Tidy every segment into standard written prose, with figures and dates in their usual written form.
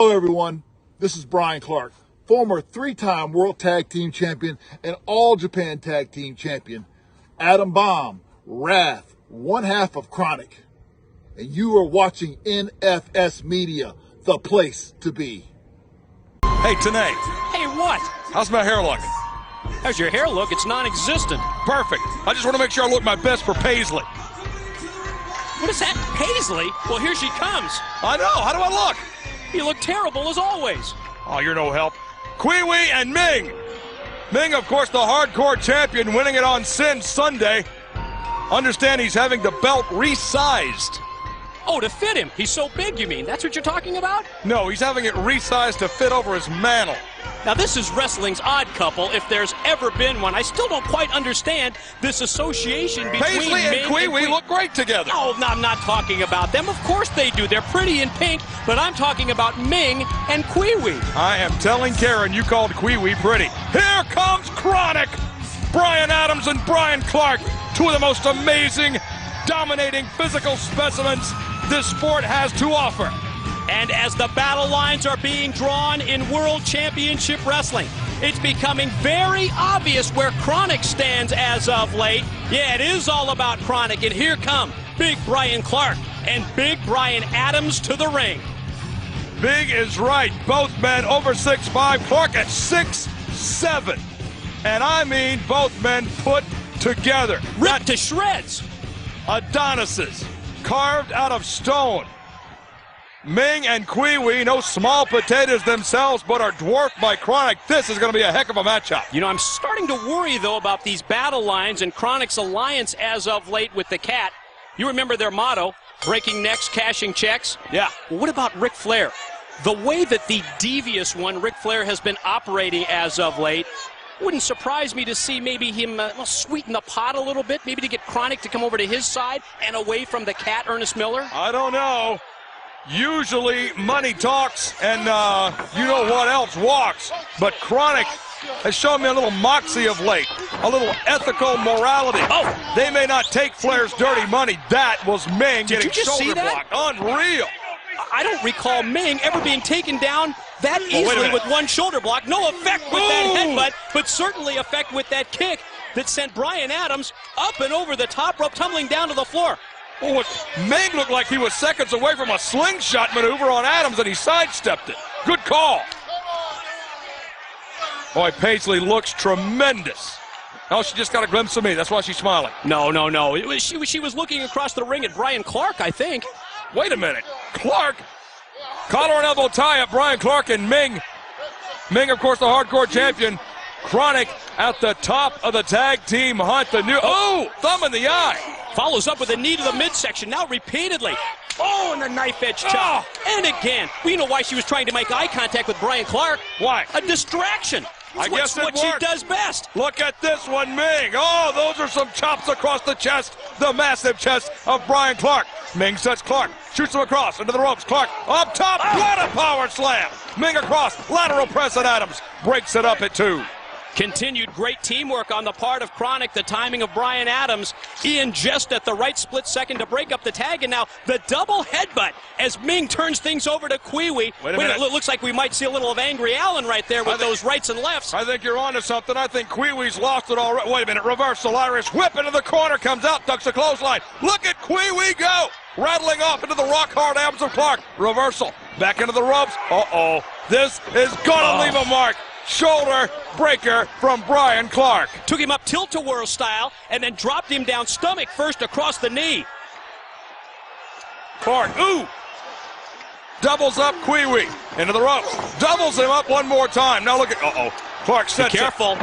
Hello everyone, this is Brian Clark, former 3-time World Tag Team Champion and All Japan Tag Team Champion. Adam Bomb, Wrath, one half of KroniK. And you are watching NFS Media, the place to be. Hey, Tanae. Hey, what? How's my hair look? How's your hair look? It's non-existent. Perfect. I just want to make sure I look my best for Paisley. What is that? Paisley? Well, here she comes. I know. How do I look? You look terrible as always. Oh, you're no help. Kwee and Meng. Meng, of course, the hardcore champion, winning it on Sin Sunday. Understand he's having the belt resized. Oh, to fit him. He's so big, you mean? That's what you're talking about? No, he's having it resized to fit over his mantle. Now, this is wrestling's odd couple, if there's ever been one. I still don't quite understand this association between Paisley and Kwee look great together. Oh, no, I'm not talking about them. Of course they do. They're pretty in pink, but I'm talking about Meng and Kwee. I am telling Karen you called Kwee pretty. Here comes KroniK! Brian Adams and Brian Clark, two of the most amazing, dominating physical specimens this sport has to offer. And as the battle lines are being drawn in World Championship Wrestling, it's becoming very obvious where KroniK stands as of late. Yeah, it is all about KroniK, and here come Big Brian Clark and Big Brian Adams to the ring. Big is right. Both men over 6'5", Clark at 6'7". And I mean both men put together. Ripped to shreds. Adonises, carved out of stone. Meng and Kwee, no small potatoes themselves, but are dwarfed by KroniK. This is going to be a heck of a matchup. You know, I'm starting to worry, though, about these battle lines and KroniK's alliance as of late with the Cat. You remember their motto, breaking necks, cashing checks? Yeah. Well, what about Ric Flair? The way that the devious one, Ric Flair, has been operating as of late, wouldn't surprise me to see maybe him sweeten the pot a little bit, maybe to get KroniK to come over to his side and away from the Cat, Ernest Miller? I don't know. Usually money talks and you know what else walks. But KroniK has shown me a little moxie of late, a little ethical morality. Oh! They may not take Flair's dirty money. That was Meng Did getting you just shoulder see that? blocked. Unreal. I don't recall Meng ever being taken down that easily with one shoulder block. No effect with that headbutt, but certainly effect with that kick that sent Brian Adams up and over the top rope, tumbling down to the floor. Oh, Meng looked like he was seconds away from a slingshot maneuver on Adams, and he sidestepped it. Good call. Boy, Paisley looks tremendous. Oh, she just got a glimpse of me. That's why she's smiling. No. She was looking across the ring at Brian Clark, I think. Wait a minute. Clark? Collar and elbow tie up Brian Clark and Meng. Meng, of course, the hardcore champion. KroniK at the top of the tag team hunt. The new, thumb in the eye. Follows up with a knee to the midsection, now repeatedly. Oh, and the knife edge chop. And again. We know why she was trying to make eye contact with Brian Clark. Why? A distraction. I guess what she does best. Look at this one, Meng. Oh, those are some chops across the chest. The massive chest of Brian Clark. Meng sets Clark. Shoots him across into the ropes. Clark up top. What a power slam. Meng across. Lateral press at Adams. Breaks it up at 2. Continued great teamwork on the part of KroniK. The timing of Brian Adams in just at the right split second to break up the tag. And now the double headbutt as Meng turns things over to Kwee. Wait a minute. Looks like we might see a little of Angry Allen right there with those rights and lefts. I think you're onto something. I think Kwee-wee's lost it already. Wait a minute. Reversal. Irish whip into the corner. Comes out. Ducks a clothesline. Look at Kwee go. Rattling off into the rock-hard arms of Clark. Reversal. Back into the ropes. Uh-oh. This is going to leave a mark. Shoulder breaker from Brian Clark. Took him up tilt-a-whirl style and then dropped him down stomach first across the knee. Clark, doubles up Kwee into the ropes. Doubles him up one more time. Now look at, Clark sets it. Be careful.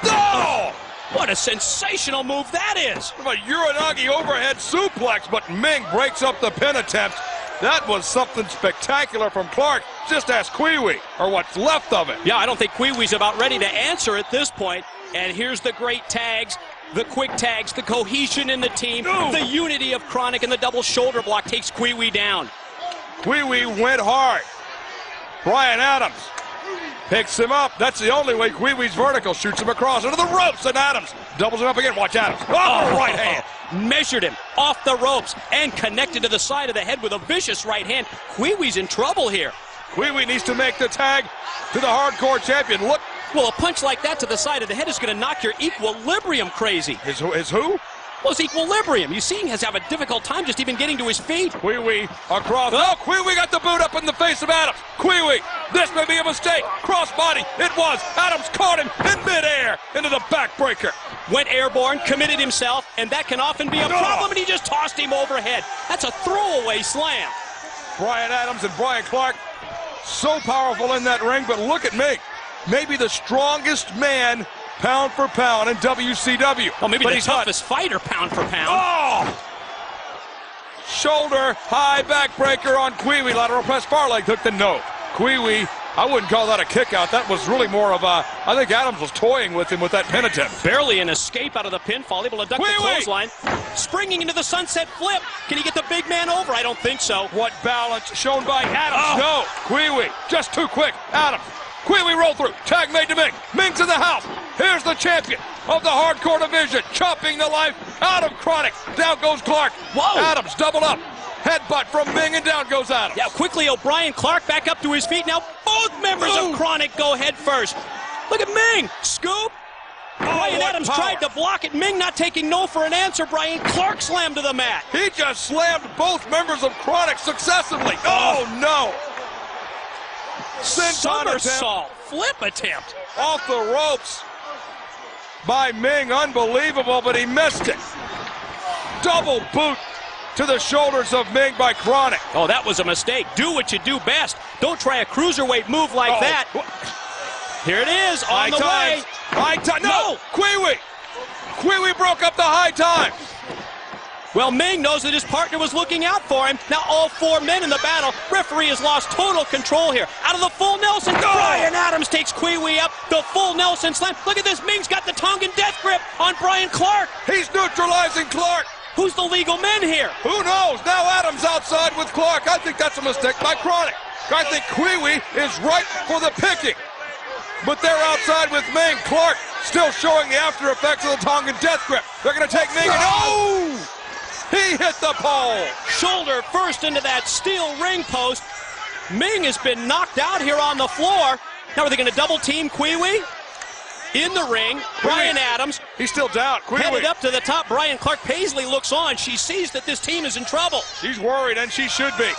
Oh! What a sensational move that is. A Uranagi overhead suplex, but Meng breaks up the pin attempt. That was something spectacular from Clark. Just ask Kwee, or what's left of it. Yeah, I don't think Kwee-wee's about ready to answer at this point. And here's the great tags, the quick tags, the cohesion in the team, the unity of KroniK, and the double shoulder block takes Kwee down. Kwee went hard. Brian Adams picks him up. That's the only way. Kwee-wee's vertical shoots him across into the ropes, and Adams doubles him up again. Watch Adams. Right hand. Measured him off the ropes and connected to the side of the head with a vicious right hand. Kwee-wee's in trouble here. Kwee needs to make the tag to the hardcore champion. Look. Well, a punch like that to the side of the head is going to knock your equilibrium crazy. His who? Well, his equilibrium. You see, he has to have a difficult time just even getting to his feet. Kwee across. Oh, Kwee got the boot up in the face of Adams. Kwee, this may be a mistake. Crossbody. It was. Adams caught him in midair into the backbreaker. Went airborne, committed himself, and that can often be a problem, and he just tossed him overhead. That's a throwaway slam. Brian Adams and Brian Clark, so powerful in that ring, but look at Meng. Maybe the strongest man pound for pound in WCW. Oh, maybe the toughest fighter pound for pound. Oh! Shoulder high backbreaker on Kwee. Lateral press far leg hook the no. Kwee, I wouldn't call that a kick out. That was really more of a, I think Adams was toying with him with that pin attempt. Barely an escape out of the pinfall, able to duck the clothesline. Springing into the sunset flip. Can he get the big man over? I don't think so. What balance shown by Adams. No, Kwee, just too quick. Adams. Kwee roll through. Tag made to Meng. Meng's in the house. Here's the champion of the hardcore division, chopping the life out of KroniK. Down goes Clark. Whoa. Adams doubled up. Headbutt from Meng, and down goes Adams. Yeah, quickly O'Brien Clark back up to his feet. Now both members of KroniK go head first. Look at Meng. Scoop. Brian Adams tried to block it. Meng not taking no for an answer. Brian Clark slammed to the mat. He just slammed both members of KroniK successively. Oh, no. Somersault flip attempt off the ropes by Meng. Unbelievable, but he missed it. Double boot to the shoulders of Meng by KroniK. Oh, that was a mistake. Do what you do best. Don't try a cruiserweight move like that. Here it is, on the way. High time. No! Kwee broke up the high time. Well, Meng knows that his partner was looking out for him. Now all four men in the battle. Referee has lost total control here. Out of the full Nelson, Brian Adams takes Kwee up. The full Nelson slam. Look at this. Meng's got the Tongan death grip on Brian Clark. He's neutralizing Clark. Who's the legal men here? Who knows? Now Adams outside with Clark. I think that's a mistake by KroniK. I think Kwee is right for the picking. But they're outside with Meng. Clark still showing the after effects of the Tongan death grip. They're going to take Meng and oh! He hit the pole. Shoulder first into that steel ring post. Meng has been knocked out here on the floor. Now are they going to double team Kwee? In the ring, Brian Adams. He's still down. Headed up to the top. Brian Clark. Paisley looks on. She sees that this team is in trouble. She's worried, and she should be.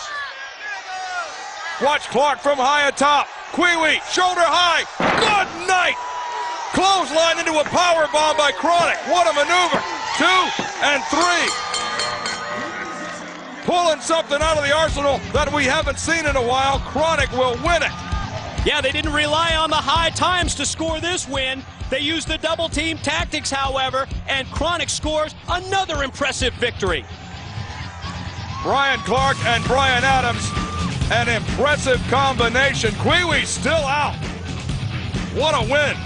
Watch Clark from high atop. Kwee, shoulder high. Good night. Clothesline into a power bomb by KroniK. What a maneuver. 2 and 3. Pulling something out of the arsenal that we haven't seen in a while. KroniK will win it. Yeah, they didn't rely on the high times to score this win. They used the double team tactics, however, and KroniK scores another impressive victory. Brian Clark and Brian Adams, an impressive combination. Kwee still out. What a win.